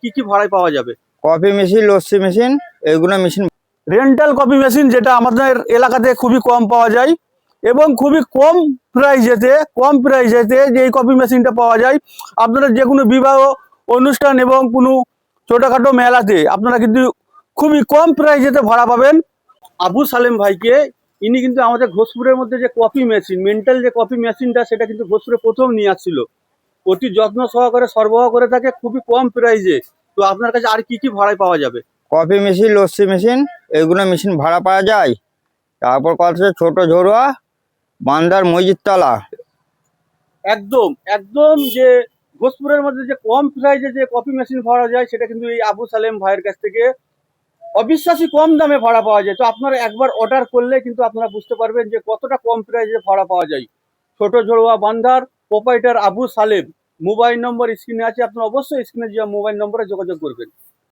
কি কি ভাড়ায় পাওয়া যাবে? কফি মেশিন, লস্যি মেশিন, এগুলো মেশিন। রেন্টাল কফি মেশিন, যেটা আমাদের এলাকাতে খুবই কম পাওয়া যায় এবং খুবই কম প্রাইজেতে যে এই কফি মেশিনটা পাওয়া যায়। আপনারা যে কোনো বিবাহ অনুষ্ঠান এবং কোনো ছোটোখাটো মেলাতে আপনারা কিন্তু খুবই কম প্রাইজেতে ভাড়া পাবেন। আবু সালেম ভাইকে, ইনি কিন্তু আমাদের ঘোষপুরের মধ্যে যে কফি মেশিন, মেন্টাল যে কফি মেশিনটা, সেটা কিন্তু ঘোষপুরে প্রথম নিয়ে আসছিল। অতি যত্ন সহকারে সরবরাহ করে থাকে খুবই কম প্রাইজে। তো আপনার কাছে আর কি কি ভাড়ায় পাওয়া যাবে? কফি মেশিন, লস্যি মেশিন, এগুলো মেশিন ভাড়া পাওয়া যায়। তারপর কথা হচ্ছে ছোট ঝরুয়া, বান্দার মসজিদতলা। একদম একদম যে ঘোষপুরের মধ্যে যে কম প্রাইজে যে কফি মেশিন পাওয়া যায়, সেটা কিন্তু এই আবু সালেম ভাইয়ের কাছ থেকে অবিশ্বাসী কম দামে ভাড়া পাওয়া যায়। তো আপনারা একবার অর্ডার করলে কিন্তু আপনারা বুঝতে পারবেন যে কতটা কম প্রাইজে ভাড়া পাওয়া যায়। ছোট ঝরুয়া বান্দার প্রোপাইটার আবু সালেম। মোবাইল নম্বর স্ক্রিনে আছে, আপনারা অবশ্যই স্ক্রিনে যে মোবাইল নম্বরে যোগাযোগ করবেন।